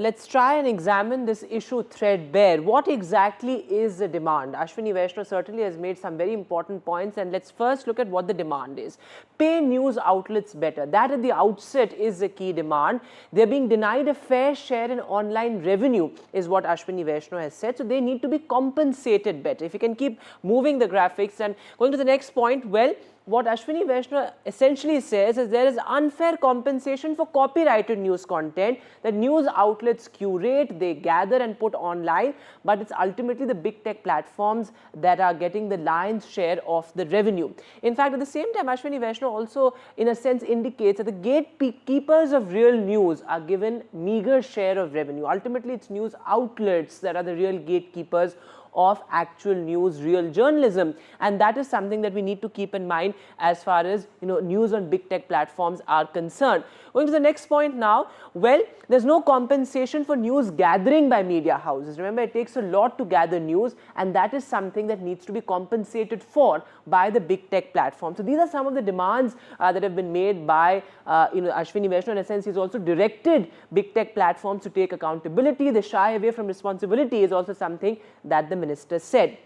Let's try and examine this issue threadbare. What exactly is the demand? Ashwini Vaishnaw certainly has made some very important points, and let's first look at what the demand is. Pay news outlets better. That at the outset is the key demand. They're being denied a fair share in online revenue is what Ashwini Vaishnaw has said. So they need to be compensated better. If you can keep moving the graphics and going to the next point, well, what Ashwini Vaishnaw essentially says is there is unfair compensation for copyrighted news content that news outlets curate, they gather and put online, but it's ultimately the big tech platforms that are getting the lion's share of the revenue. In fact, at the same time, Ashwini Vaishnaw also in a sense indicates that the gatekeepers of real news are given meager share of revenue. Ultimately, it's news outlets that are the real gatekeepers of actual news, real journalism, and that is something that we need to keep in mind as far as news on big tech platforms are concerned. Going to the next point now, well, there's no compensation for news gathering by media houses. Remember, it takes a lot to gather news, and that is something that needs to be compensated for by the big tech platform. So these are some of the demands that have been made by Ashwini Vaishnaw. In a sense, he's also directed big tech platforms to take accountability. The shy away from responsibility is also something that the minister said.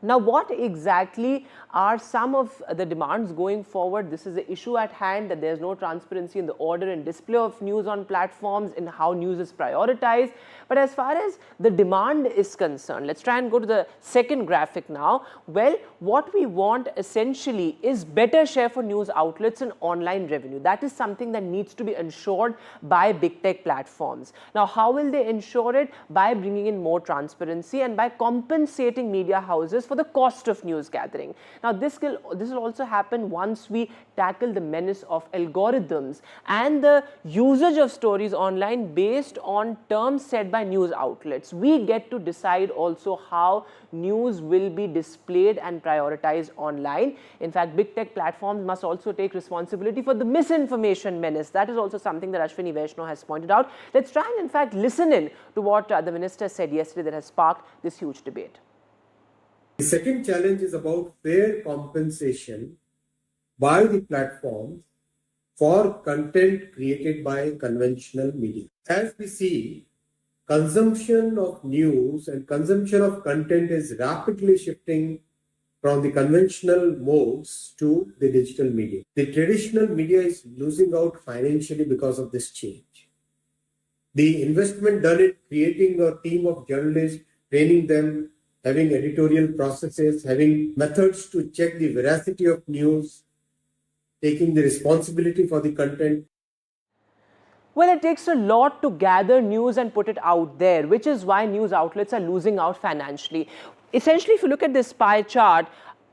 Now, what exactly are some of the demands going forward? This is the issue at hand, that there's no transparency in the order and display of news on platforms, in how news is prioritized. But as far as the demand is concerned, let's try and go to the second graphic now. Well, what we want essentially is better share for news outlets and online revenue. That is something that needs to be ensured by big tech platforms. Now, how will they ensure it? By bringing in more transparency and by compensating media houses for the cost of news gathering. Now, this will also happen once we tackle the menace of algorithms and the usage of stories online based on terms set by news outlets. We get to decide also how news will be displayed and prioritized online. In fact, big tech platforms must also take responsibility for the misinformation menace. That is also something that Ashwini Vaishnaw has pointed out. Let's try and in fact listen in to what the minister said yesterday that has sparked this huge debate. The second challenge is about fair compensation by the platforms for content created by conventional media. As we see, consumption of news and consumption of content is rapidly shifting from the conventional modes to the digital media. The traditional media is losing out financially because of this change. The investment done in creating a team of journalists, training them, having editorial processes, having methods to check the veracity of news, taking the responsibility for the content. Well, it takes a lot to gather news and put it out there, which is why news outlets are losing out financially. Essentially, if you look at this pie chart,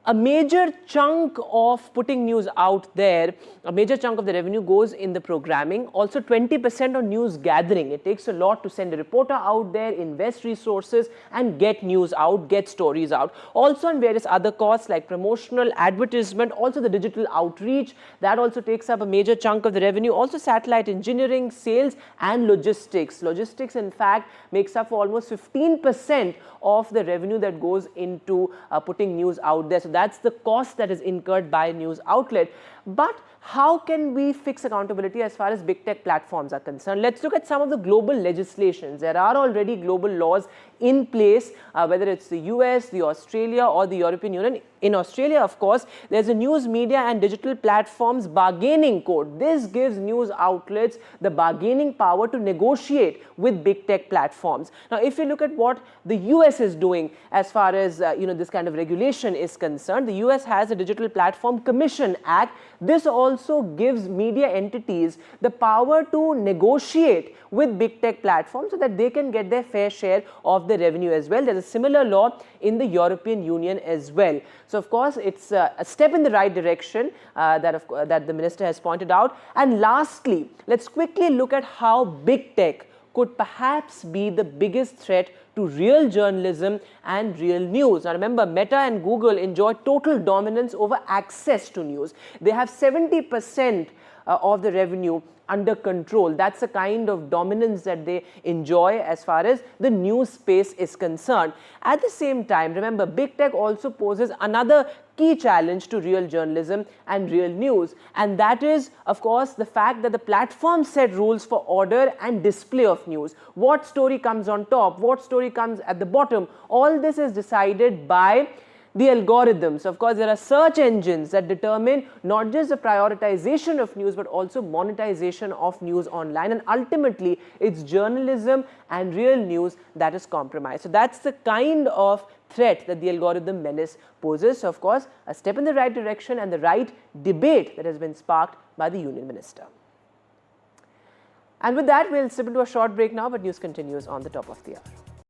a major chunk of putting news out there, a major chunk of the revenue goes in the programming. Also 20% on news gathering. It takes a lot to send a reporter out there, invest resources and get news out, get stories out. Also on various other costs like promotional, advertisement, also the digital outreach. That also takes up a major chunk of the revenue. Also satellite engineering, sales and logistics. Logistics in fact makes up for almost 15% of the revenue that goes into putting news out there. So that's the cost that is incurred by a news outlet. But how can we fix accountability as far as big tech platforms are concerned? Let's look at some of the global legislations. There are already global laws in place, whether it's the US, the Australia or the European Union. In Australia, of course, there's a news media and digital platforms bargaining code. This gives news outlets the bargaining power to negotiate with big tech platforms. Now, if you look at what the US is doing as far as this kind of regulation is concerned, the US has a Digital Platform Commission Act. This also gives media entities the power to negotiate with big tech platforms so that they can get their fair share of the revenue as well. There's a similar law in the European Union as well. So, of course, it's a step in the right direction that the minister has pointed out. And lastly, let's quickly look at how big tech could perhaps be the biggest threat to real journalism and real news. Now remember, Meta and Google enjoy total dominance over access to news. They have 70% of the revenue under control. That's the kind of dominance that they enjoy as far as the news space is concerned. At the same time, remember, big tech also poses another key challenge to real journalism and real news. And that is, of course, the fact that the platform set rules for order and display of news. What story comes on top, what story comes at the bottom, all this is decided by the algorithms. Of course, there are search engines that determine not just the prioritization of news, but also monetization of news online. And ultimately, it's journalism and real news that is compromised. So that's the kind of threat that the algorithm menace poses. So, of course, a step in the right direction and the right debate that has been sparked by the Union Minister. And with that, we'll slip into a short break now, but news continues on the top of the hour.